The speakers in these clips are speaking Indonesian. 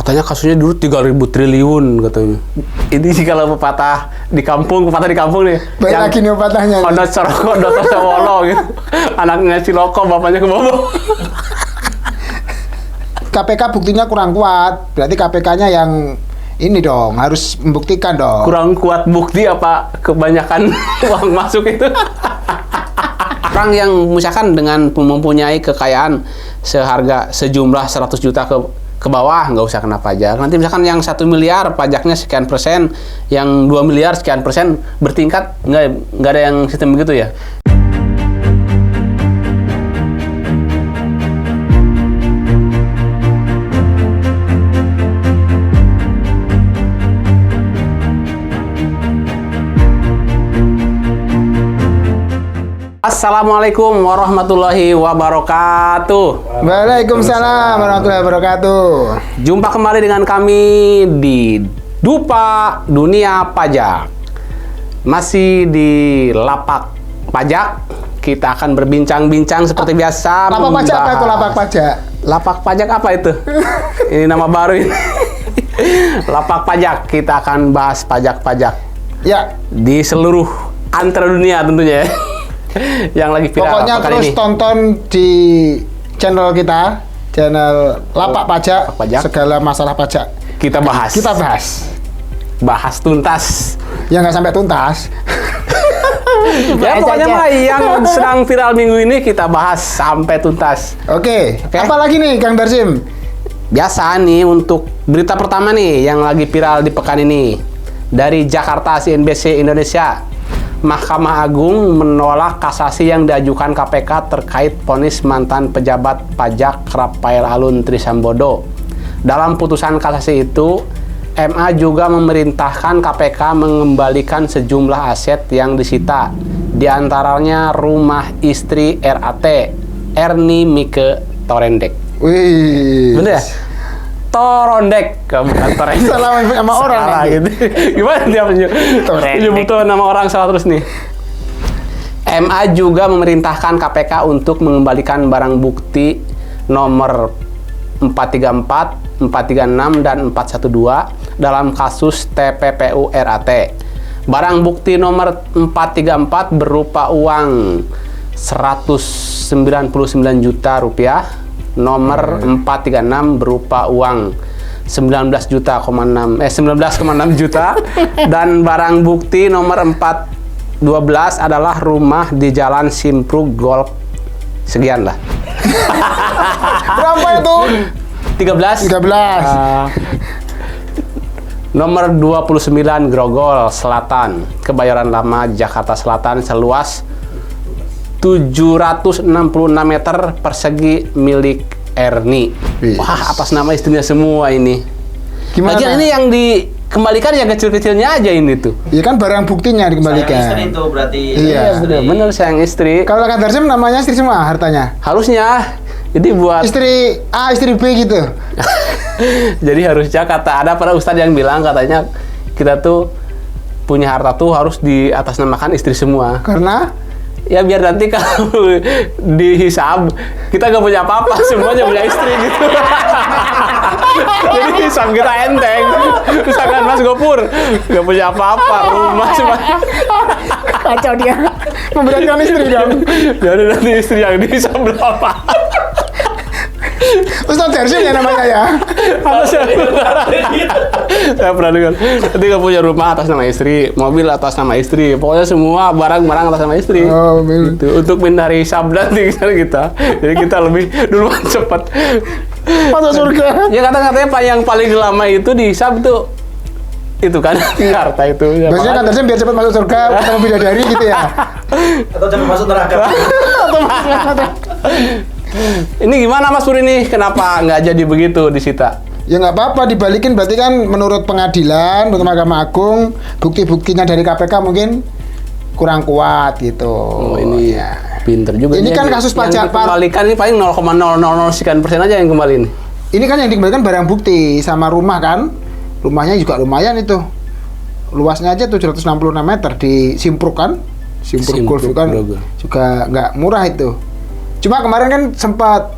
Katanya kasusnya dulu 3.000 triliun katanya. Ini sih kalau pepatah di kampung nih. Baik lagi nih pepatahnya. Honda Soroko, Doto Sawolo gitu. Anaknya si Loko, bapaknya kebobo. KPK buktinya kurang kuat. Berarti KPK-nya yang ini dong, harus membuktikan dong. Kurang kuat bukti apa kebanyakan uang masuk itu? Orang yang misalkan dengan mempunyai kekayaan seharga sejumlah 100 juta ke bawah nggak usah kena pajak. Nanti misalkan yang 1 miliar pajaknya sekian persen, yang 2 miliar sekian persen bertingkat, nggak ada yang sistem begitu ya. Assalamualaikum warahmatullahi wabarakatuh. Waalaikumsalam warahmatullahi wabarakatuh. Jumpa kembali dengan kami di Dupa Dunia Pajak. Masih di Lapak Pajak. Kita akan berbincang-bincang seperti biasa. Lapak pajak apa itu lapak pajak? Lapak pajak apa itu? Ini nama baru ini. Lapak pajak. Kita akan bahas pajak-pajak. Ya. Di seluruh antara dunia tentunya. Yang lagi viral. Pokoknya terus ini. Tonton di channel kita, channel Lapak Pajak, segala masalah pajak kita bahas. Bahas tuntas. Ya nggak sampai tuntas. Ya pokoknya mah yang sedang viral minggu ini kita bahas sampai tuntas. Oke. Apalagi nih Kang Darsim? Biasa nih untuk berita pertama nih yang lagi viral di pekan ini dari Jakarta CNBC Indonesia. Mahkamah Agung menolak kasasi yang diajukan KPK terkait vonis mantan pejabat pajak Rafael Alun Trisambodo. Dalam putusan kasasi itu, MA juga memerintahkan KPK mengembalikan sejumlah aset yang disita, diantaranya rumah istri RAT, Erni Mike Torendek. Wih. Bener ya? Torondek, bukan Torendek. Salah sama orang salah gitu. Gimana dia penyebutan nama orang salah terus nih. MA juga memerintahkan KPK untuk mengembalikan barang bukti nomor 434, 436, dan 412 dalam kasus TPPU RAT. Barang bukti nomor 434 berupa uang 199 juta rupiah. Nomor 436 berupa uang 19,6 juta dan barang bukti nomor 412 adalah rumah di Jalan Simpruk Golf sekian lah. Berapa itu? 13. Nomor 29 Grogol Selatan, Kebayoran Lama, Jakarta Selatan seluas 766 meter persegi milik Erni. Yes. Wah, atas nama istrinya semua ini. Gimana? Lagian ini yang dikembalikan yang kecil-kecilnya aja ini tuh. Iya kan barang buktinya dikembalikan. Sayang istri itu berarti. Iya, bener sayang istri. Kalau Kang Darsim namanya istri semua hartanya? Harusnya. Jadi buat istri A, istri B gitu. Jadi harusnya ada para ustadz yang bilang katanya kita tuh punya harta tuh harus diatasnamakan istri semua. Karena ya biar nanti kalau dihisab kita nggak punya apa-apa, semuanya punya istri gitu. Jadi hisab kita enteng. Misalkan Mas Gopur nggak punya apa-apa, rumah semuanya. Kacau dia. Memberatkan istri dong. Jadi nanti istri yang dihisab berapa? Ustaz Darsim ya namanya ya. Saya pernah dengar. Nanti nggak punya rumah atas nama istri, mobil atas nama istri, pokoknya semua barang-barang atas nama istri. Oh, gitu. Untuk menghindari hisab nanti kita. Jadi kita lebih duluan cepat masuk surga. Ya katanya yang paling lama itu dihisab itu kan harta itu. Biasanya Kang Darsim biar cepat masuk surga, ketemu bidadari gitu ya. Atau cepat masuk neraka. Ini gimana Mas Pur ini? Kenapa nggak jadi begitu disita? Ya nggak apa-apa, dibalikin berarti kan menurut pengadilan, menurut Mahkamah Agung, bukti-buktinya dari KPK mungkin kurang kuat gitu. Oh ini ya. Pinter juga. Ini kan kasus pajak dikembalikan ini paling 0,000 sekian persen aja yang kembali ini. Ini kan yang dikembalikan barang bukti sama rumah kan. Rumahnya juga lumayan itu. Luasnya aja 766 meter di Simpruk kan. Simpruk Golf kan juga nggak murah itu. Cuma kemarin kan sempat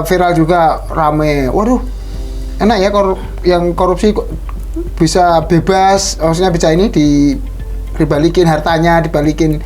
viral juga rame. Waduh, enak ya yang korupsi kok bisa bebas, maksudnya bisa ini dibalikin hartanya, dibalikin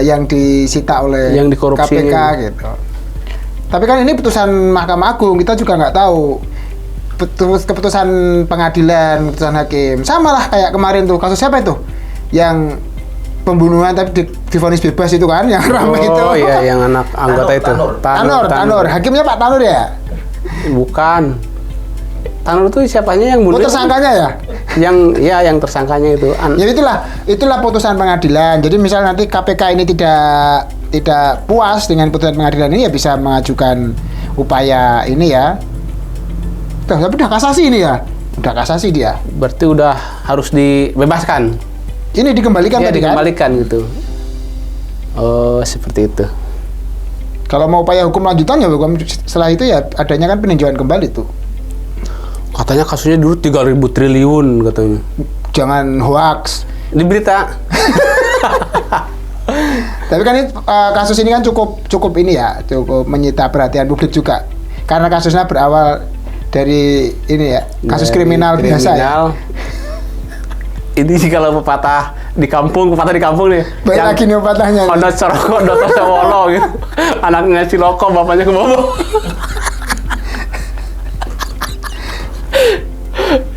yang disita oleh yang dikorupsi KPK gitu. Tapi kan ini putusan Mahkamah Agung, kita juga nggak tahu keputusan pengadilan, keputusan hakim. Sama lah kayak kemarin tuh kasus siapa itu? Yang pembunuhan tapi divonis bebas itu kan, yang ramai itu. Oh iya, yang anak anggota itu. Tanur. Hakimnya Pak Tanur ya? Bukan. Tanur itu siapanya yang bunuh? Tersangkanya ya? Yang tersangkanya itu. Ya itulah putusan pengadilan. Jadi misal nanti KPK ini tidak puas dengan putusan pengadilan ini, ya bisa mengajukan upaya ini ya. Tapi udah kasasi ini ya? Udah kasasi dia. Berarti udah harus dibebaskan. Ini dikembalikan tadi kan? Dikembalikan gitu. Oh, seperti itu. Kalau mau upaya hukum lanjutan ya setelah itu ya adanya kan peninjauan kembali tuh. Katanya kasusnya dulu 3.000 triliun katanya. Jangan hoax. Di berita. Tapi kan ini, kasus ini kan cukup ini ya, cukup menyita perhatian publik juga. Karena kasusnya berawal dari ini ya, kasus kriminal biasa ya. Ini sih kalau pepatah di kampung nih. Baik lagi nih pepatahnya. Honda Soroko, Dota Sewolo gitu. Anak ngasih rokok, bapaknya ke bawah.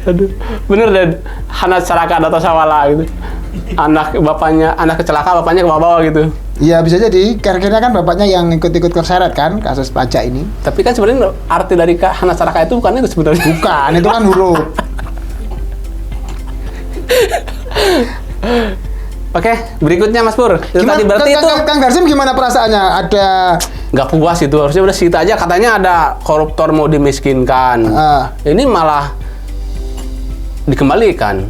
Aduh, bener deh. Anak celaka Dota Sawala gitu. Anak kecelakaan, bapaknya ke bawah gitu. Iya bisa jadi, karena kan bapaknya yang ikut-ikut terseret kan kasus pajak ini. Tapi kan sebenarnya arti dari Hana Saraka itu bukan itu sebenarnya. Bukan, itu kan huruf. Oke, berikutnya Mas Pur. Itu tadi berarti itu Kang Darsim gimana perasaannya? Ada nggak puas itu, harusnya udah sita aja. Katanya ada koruptor mau dimiskinkan. Ini malah dikembalikan.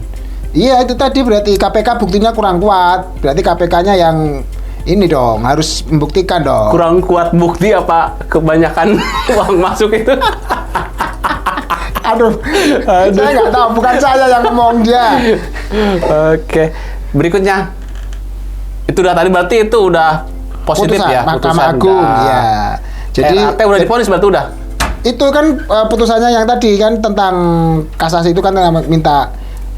Iya itu tadi berarti KPK buktinya kurang kuat. Berarti KPK-nya yang ini dong harus membuktikan dong. Kurang kuat bukti apa kebanyakan uang masuk itu? Aduh, saya nggak tahu, bukan saya yang ngomong dia. Oke, berikutnya itu udah tadi berarti itu udah positif ya, Mahkamah Agung ya. Jadi RAT udah divonis berarti udah. Itu kan putusannya yang tadi kan tentang kasasi itu kan minta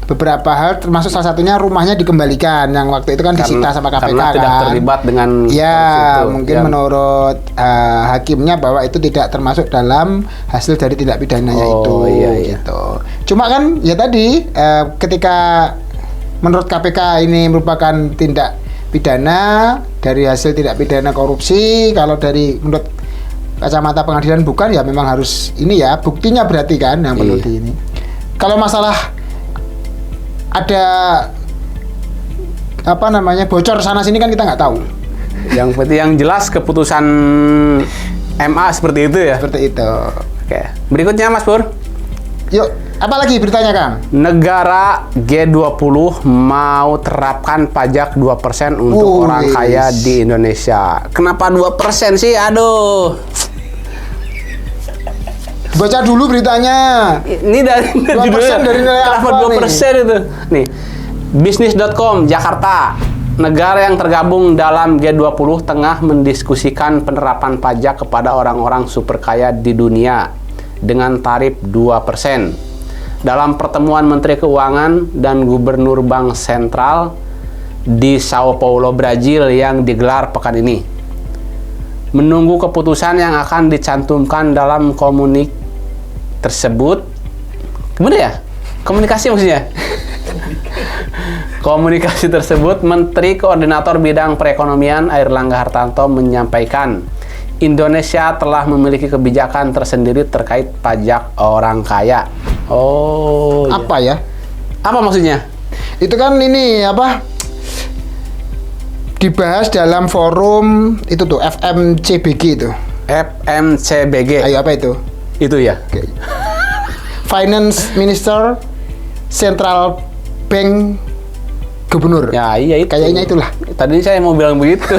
beberapa hal, termasuk salah satunya rumahnya dikembalikan yang waktu itu kan disita sama KPK karena kan. Tidak terlibat dengan ya mungkin menurut hakimnya bahwa itu tidak termasuk dalam hasil dari tindak pidananya itu. Iya. Gitu. Cuma kan ya tadi ketika menurut KPK ini merupakan tindak pidana dari hasil tindak pidana korupsi, kalau dari menurut kacamata pengadilan bukan, ya memang harus ini ya buktinya berarti kan yang perlu di ini. Kalau masalah ada apa namanya bocor sana sini kan kita nggak tahu. Yang penting yang jelas keputusan MA seperti itu ya. Seperti itu. Oke, berikutnya Mas Pur. Yuk, apa lagi beritanya Kang? Negara G20 mau terapkan pajak 2% untuk orang kaya di Indonesia. Kenapa 2% sih? Aduh. Baca dulu beritanya. Ini dari 2% dari nilai kenapa apa 2% itu? Nih, bisnis.com Jakarta. Negara yang tergabung dalam G20 tengah mendiskusikan penerapan pajak kepada orang-orang super kaya di dunia dengan tarif 2%. Dalam pertemuan Menteri Keuangan dan Gubernur Bank Sentral di Sao Paulo, Brazil yang digelar pekan ini. Menunggu keputusan yang akan dicantumkan dalam komunik tersebut. Gimana ya? Komunikasi maksudnya? Komunikasi tersebut, Menteri Koordinator Bidang Perekonomian Airlangga Hartarto menyampaikan, Indonesia telah memiliki kebijakan tersendiri terkait pajak orang kaya. Oh, apa ya? Apa maksudnya? Itu kan ini apa? Dibahas dalam forum itu tuh FMCBG itu. FMCBG. Ayo apa itu? Itu ya. Okay. Finance Minister, Central Bank, Gubernur. Ya iya itu. Kayaknya itulah. Tadi saya mau bilang begitu.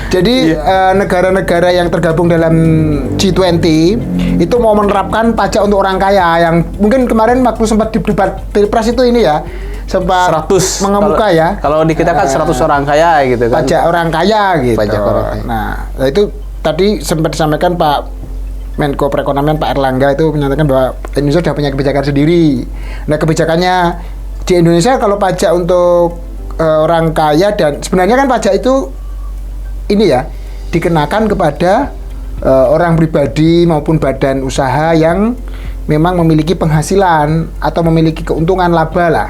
Jadi negara-negara yang tergabung dalam G20 itu mau menerapkan pajak untuk orang kaya yang mungkin kemarin waktu sempat di debat Pilpres itu ini ya sempat 100 mengemuka ya. Kalau di kita kan 100 orang kaya gitu kan. Pajak orang kaya gitu. Pajak orang kaya. Nah, itu tadi sempat disampaikan Pak Menko Perekonomian Pak Erlangga itu menyatakan bahwa Indonesia sudah punya kebijakan sendiri. Nah, kebijakannya di Indonesia kalau pajak untuk orang kaya, dan sebenarnya kan pajak itu ini ya dikenakan kepada orang pribadi maupun badan usaha yang memang memiliki penghasilan atau memiliki keuntungan laba lah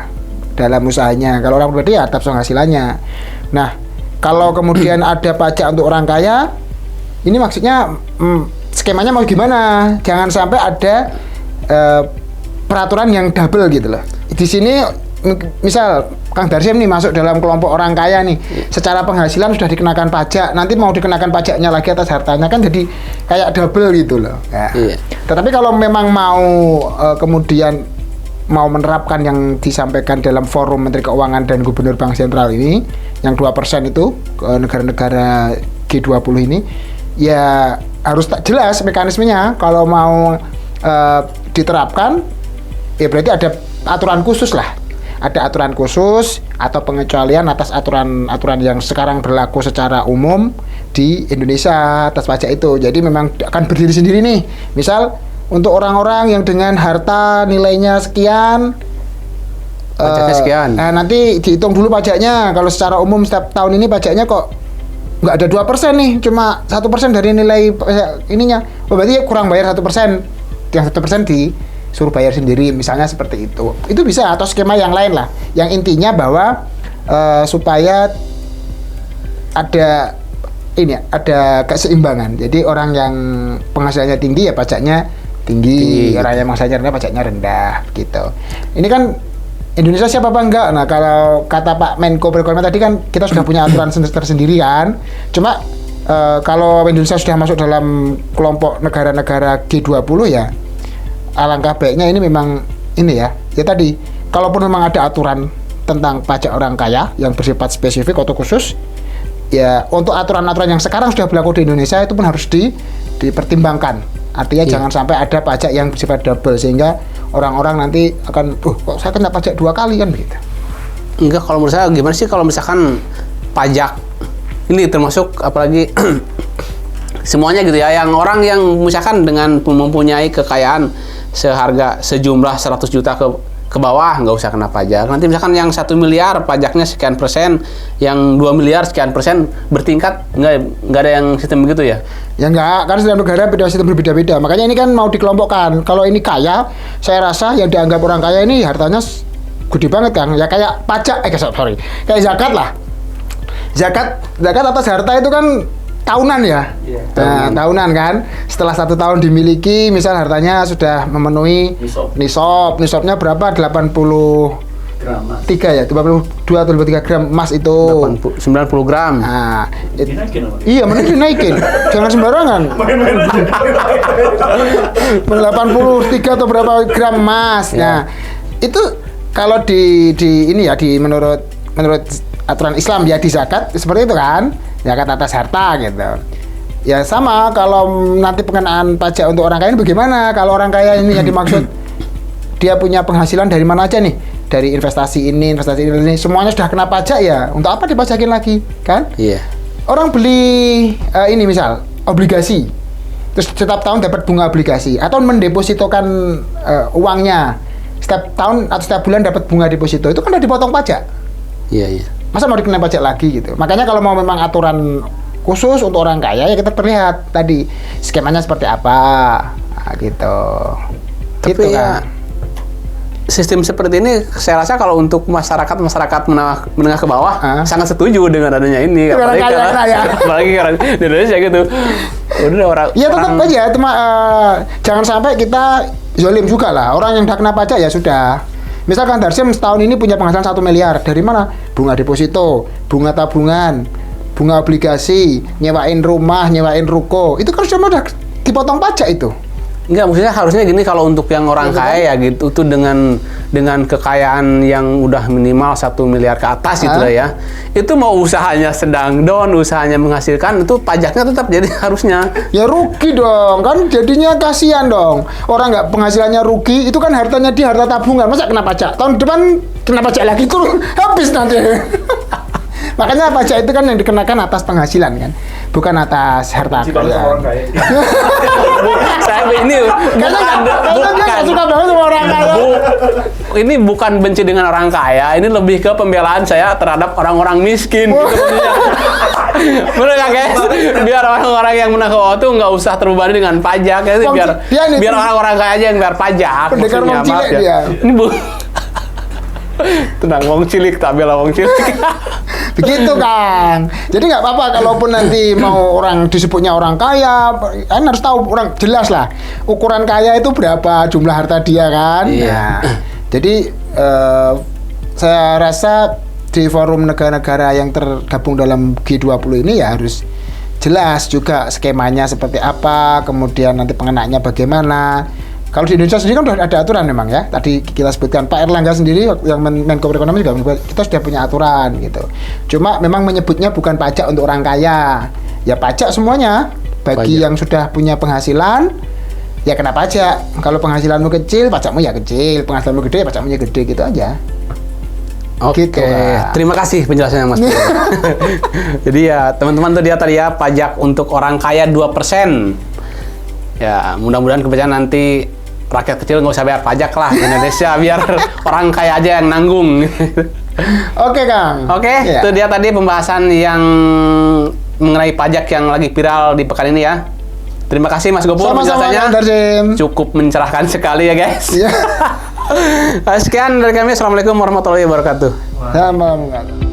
dalam usahanya. Kalau orang pribadi ya atas penghasilannya. Nah, kalau kemudian ada pajak untuk orang kaya, ini maksudnya skemanya mau gimana? Jangan sampai ada peraturan yang double gitu loh. Di sini misal Kang Darsim nih masuk dalam kelompok orang kaya nih, secara penghasilan sudah dikenakan pajak, nanti mau dikenakan pajaknya lagi atas hartanya, kan jadi kayak double gitu loh. Ya. Iya. Tetapi kalau memang mau kemudian mau menerapkan yang disampaikan dalam forum Menteri Keuangan dan Gubernur Bank Sentral ini, yang 2% itu ke negara-negara G20 ini, ya harus tak jelas mekanismenya. Kalau mau diterapkan, ya berarti ada aturan khusus lah. Ada aturan khusus atau pengecualian atas aturan-aturan yang sekarang berlaku secara umum di Indonesia atas pajak itu. Jadi memang akan berdiri sendiri nih. Misal untuk orang-orang yang dengan harta nilainya sekian, pajaknya sekian. Nanti dihitung dulu pajaknya. Kalau secara umum setiap tahun ini pajaknya kok nggak ada 2% nih, cuma 1% dari nilai ininya. Oh, berarti kurang bayar 1%. Yang 1% disuruh bayar sendiri, misalnya seperti itu. Itu bisa, atau skema yang lain lah. Yang intinya bahwa supaya ada keseimbangan. Jadi orang yang penghasilannya tinggi ya pajaknya tinggi, orang yang penghasilannya rendah pajaknya rendah gitu. Ini kan Indonesia siapa apa enggak? Nah, kalau kata Pak Menko Perekonomian tadi kan kita sudah punya aturan tersendiri kan. Cuma kalau Indonesia sudah masuk dalam kelompok negara-negara G20 ya, alangkah baiknya ini memang ini ya tadi, kalaupun memang ada aturan tentang pajak orang kaya yang bersifat spesifik atau khusus, ya untuk aturan-aturan yang sekarang sudah berlaku di Indonesia itu pun harus dipertimbangkan. Artinya jangan sampai ada pajak yang bersifat double, sehingga orang-orang nanti akan kok saya kena pajak 2 kali kan begitu. Enggak, kalau menurut saya gimana sih kalau misalkan pajak ini termasuk apalagi semuanya gitu ya, yang orang yang misalkan dengan mempunyai kekayaan sejumlah 100 juta ke bawah nggak usah kena pajak. Nanti misalkan yang 1 miliar pajaknya sekian persen, yang 2 miliar sekian persen, bertingkat, nggak ada yang sistem begitu ya? Ya nggak, karena setiap negara sistem berbeda-beda. Makanya ini kan mau dikelompokkan. Kalau ini kaya, saya rasa yang dianggap orang kaya ini hartanya gede banget kan. Ya kayak pajak, kayak zakat lah. Zakat atas harta itu kan tahunan ya. Nah, tahunan kan. Setelah 1 tahun dimiliki, misal hartanya sudah memenuhi nisabnya berapa? 83 ya, 22 atau 23 gram emas itu. 90 gram. Nah, iya, mending dinaikin. Jangan sembarangan. 83 atau berapa gram emas. Nah, itu kalau di ini ya, menurut aturan Islam ya, di zakat seperti itu kan. Zakat atas harta gitu. Ya sama, kalau nanti pengenaan pajak untuk orang kaya ini bagaimana? Kalau orang kaya ini yang dimaksud dia punya penghasilan dari mana aja nih? Dari investasi ini, semuanya sudah kena pajak ya. Untuk apa dipajakin lagi, kan? Iya. Orang beli ini misal obligasi, terus setiap tahun dapat bunga obligasi, atau mendepositokan uangnya setiap tahun atau setiap bulan dapat bunga deposito, itu kan udah dipotong pajak. Iya. Masa mau dikenai pajak lagi gitu? Makanya kalau mau memang aturan khusus untuk orang kaya, ya kita terlihat tadi skemanya seperti apa, nah, gitu. Tapi gitu ya, kan. Sistem seperti ini saya rasa kalau untuk masyarakat menengah ke bawah sangat setuju dengan adanya ini. Apalagi karena di Indonesia gitu. Udah orang. Ya tetap aja, jangan sampai kita zolim juga lah. Orang yang udah kena pajak ya sudah. Misalkan Darsim setahun ini punya penghasilan 1 miliar, dari mana? Bunga deposito, bunga tabungan, bunga obligasi, nyewain rumah, nyewain ruko, itu kan semua udah dipotong pajak itu. Enggak, maksudnya harusnya gini, kalau untuk yang orang kaya ya gitu, tuh dengan kekayaan yang udah minimal 1 miliar ke atas gitu lah ya. Itu mau usahanya sedang down, usahanya menghasilkan, itu pajaknya tetap jadi harusnya. Ya rugi dong, kan jadinya kasihan dong. Orang nggak penghasilannya rugi, itu kan hartanya di harta tabungan, masa kena pajak? Tahun depan kena pajak lagi, tuh habis nanti. Makanya pajak itu kan yang dikenakan atas penghasilan kan. bukan atas harta Benci banget sama orang kalian. kaya. Saya ini Kayaknya dia nggak suka banget sama orang kaya. ini bukan benci dengan orang kaya, ini lebih ke pembelaan saya terhadap orang-orang miskin. Gitu maksudnya. Bener nggak guys? Biar orang-orang yang menangkap tuh nggak usah terbebani dengan pajak, ya. Wong biar dia nih, biar orang-orang kaya aja yang bayar pajak. Pendekar maksudnya, wong cilik maaf ya. dia. Ini tenang, wong cilik tak bela wong cilik. Begitu Kang. Jadi nggak apa-apa kalaupun nanti mau orang disebutnya orang kaya, kan harus tahu orang jelas lah ukuran kaya itu berapa jumlah harta dia kan. Iya. Nah, jadi saya rasa di forum negara-negara yang tergabung dalam G20 ini ya harus jelas juga skemanya seperti apa, kemudian nanti pengenaannya bagaimana. Kalau di Indonesia sendiri kan sudah ada aturan memang ya. Tadi kita sebutkan Pak Erlangga sendiri yang Menko Perekonomian juga kita sudah punya aturan gitu. Cuma memang menyebutnya bukan pajak untuk orang kaya. Ya pajak semuanya bagi Pajak. yang sudah punya penghasilan ya kena pajak. Kalau penghasilanmu kecil, pajakmu ya kecil. Penghasilanmu gede, pajakmu ya gede gitu aja. Oke, Gitu, Kak. terima kasih penjelasannya Mas. Jadi ya teman-teman tuh dia tadi ya pajak untuk orang kaya 2%. Ya mudah-mudahan kebijakan nanti rakyat kecil nggak usah bayar pajak lah di Indonesia biar orang kaya aja yang nanggung. Oke Kang. Oke, Ya. itu dia tadi pembahasan yang mengenai pajak yang lagi viral di pekan ini ya. Terima kasih Mas Gopur Sama-sama Kang penjelasannya. Darsim. Cukup mencerahkan sekali ya guys. Iya. Sekian dari kami. Assalamualaikum warahmatullahi wabarakatuh. Sama.